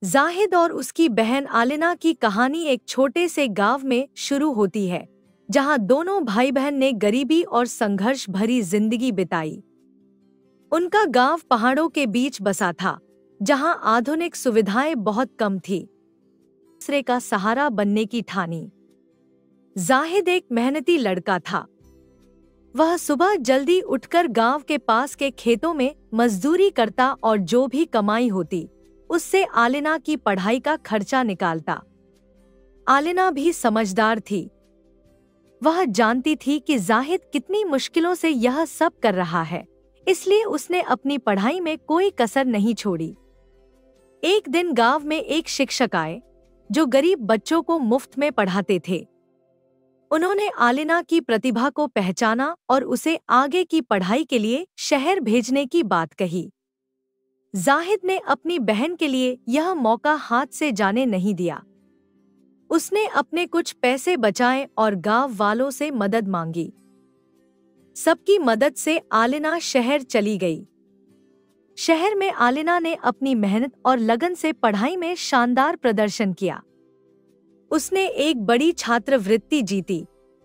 जाहिद और उसकी बहन आलिना की कहानी एक छोटे से गांव में शुरू होती है, जहां दोनों भाई बहन ने गरीबी और संघर्ष भरी जिंदगी बिताई। उनका गांव पहाड़ों के बीच बसा था, जहां आधुनिक सुविधाएं बहुत कम थी। दूसरे का सहारा बनने की ठानी। जाहिद एक मेहनती लड़का था। वह सुबह जल्दी उठकर गांव के पास के खेतों में मजदूरी करता और जो भी कमाई होती उससे आलिना की पढ़ाई का खर्चा निकालता। आलिना भी समझदार थी। वह जानती थी कि जाहिद कितनी मुश्किलों से यह सब कर रहा है, इसलिए उसने अपनी पढ़ाई में कोई कसर नहीं छोड़ी। एक दिन गांव में एक शिक्षक आए जो गरीब बच्चों को मुफ्त में पढ़ाते थे। उन्होंने आलिना की प्रतिभा को पहचाना और उसे आगे की पढ़ाई के लिए शहर भेजने की बात कही। जाहिद ने अपनी बहन के लिए यह मौका हाथ से जाने नहीं दिया। उसने अपने कुछ पैसे बचाए और गांव वालों से मदद मांगी। सबकी मदद से आलिना शहर चली गई। शहर में आलिना ने अपनी मेहनत और लगन से पढ़ाई में शानदार प्रदर्शन किया। उसने एक बड़ी छात्रवृत्ति जीती,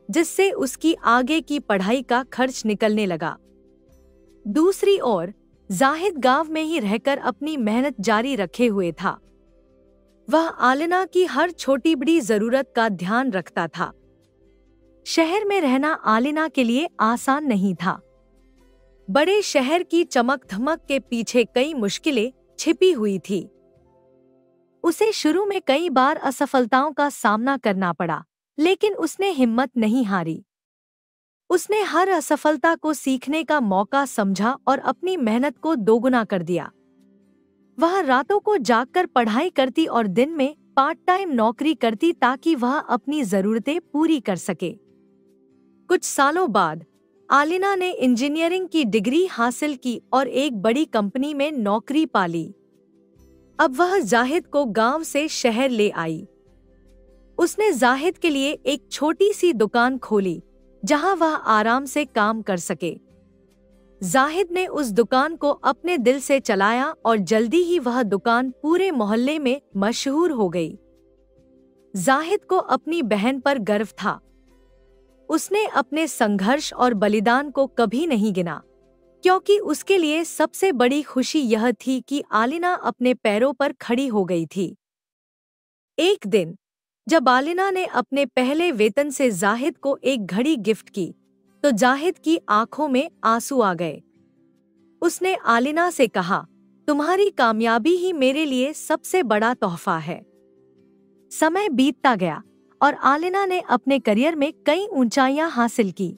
जिससे उसकी आगे की पढ़ाई का खर्च निकलने लगा। दूसरी ओर जाहिद गांव में ही रहकर अपनी मेहनत जारी रखे हुए था। वह आलिना की हर छोटी बड़ी जरूरत का ध्यान रखता था। शहर में रहना आलिना के लिए आसान नहीं था। बड़े शहर की चमक धमक के पीछे कई मुश्किलें छिपी हुई थी। उसे शुरू में कई बार असफलताओं का सामना करना पड़ा, लेकिन उसने हिम्मत नहीं हारी। उसने हर असफलता को सीखने का मौका समझा और अपनी मेहनत को दोगुना कर दिया। वह रातों को जागकर पढ़ाई करती और दिन में पार्ट टाइम नौकरी करती ताकि वह अपनी जरूरतें पूरी कर सके। कुछ सालों बाद आलिना ने इंजीनियरिंग की डिग्री हासिल की और एक बड़ी कंपनी में नौकरी पा ली। अब वह जाहिद को गांव से शहर ले आई। उसने जाहिद के लिए एक छोटी सी दुकान खोली, जहां वह आराम से काम कर सके। जाहिद ने उस दुकान को अपने दिल से चलाया और जल्दी ही वह दुकान पूरे मोहल्ले में मशहूर हो गई। जाहिद को अपनी बहन पर गर्व था। उसने अपने संघर्ष और बलिदान को कभी नहीं गिना, क्योंकि उसके लिए सबसे बड़ी खुशी यह थी कि आलिना अपने पैरों पर खड़ी हो गई थी। एक दिन जब आलिना ने अपने पहले वेतन से जाहिद को एक घड़ी गिफ्ट की, तो जाहिद की आंखों में आंसू आ गए। उसने आलिना से कहा, तुम्हारी कामयाबी ही मेरे लिए सबसे बड़ा तोहफा है। समय बीतता गया और आलिना ने अपने करियर में कई ऊंचाइयां हासिल की।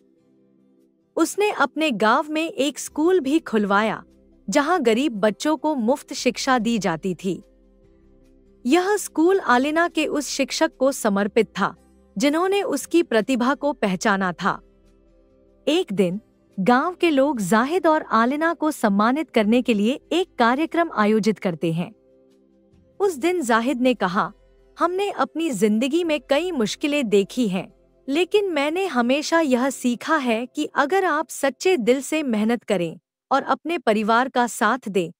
उसने अपने गांव में एक स्कूल भी खुलवाया, जहां गरीब बच्चों को मुफ्त शिक्षा दी जाती थी। यह स्कूल आलिना के उस शिक्षक को समर्पित था, जिन्होंने उसकी प्रतिभा को पहचाना था। एक दिन गांव के लोग जाहिद और आलिना को सम्मानित करने के लिए एक कार्यक्रम आयोजित करते हैं। उस दिन जाहिद ने कहा, हमने अपनी जिंदगी में कई मुश्किलें देखी हैं, लेकिन मैंने हमेशा यह सीखा है कि अगर आप सच्चे दिल से मेहनत करें और अपने परिवार का साथ दें,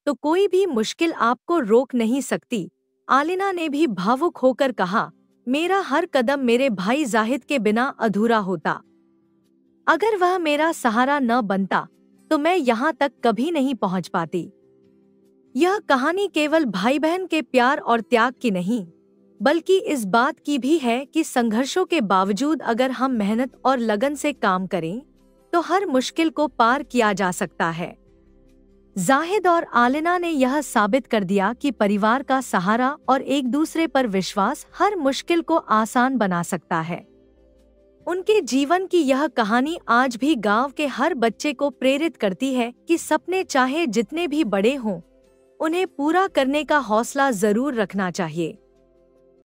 तो कोई भी मुश्किल आपको रोक नहीं सकती। आलिना ने भी भावुक होकर कहा, मेरा हर कदम मेरे भाई जाहिद के बिना अधूरा होता। अगर वह मेरा सहारा न बनता तो मैं यहाँ तक कभी नहीं पहुँच पाती। यह कहानी केवल भाई बहन के प्यार और त्याग की नहीं, बल्कि इस बात की भी है कि संघर्षों के बावजूद अगर हम मेहनत और लगन से काम करें, तो हर मुश्किल को पार किया जा सकता है। जाहिद और आलिना ने यह साबित कर दिया कि परिवार का सहारा और एक दूसरे पर विश्वास हर मुश्किल को आसान बना सकता है। उनके जीवन की यह कहानी आज भी गांव के हर बच्चे को प्रेरित करती है कि सपने चाहे जितने भी बड़े हों, उन्हें पूरा करने का हौसला जरूर रखना चाहिए।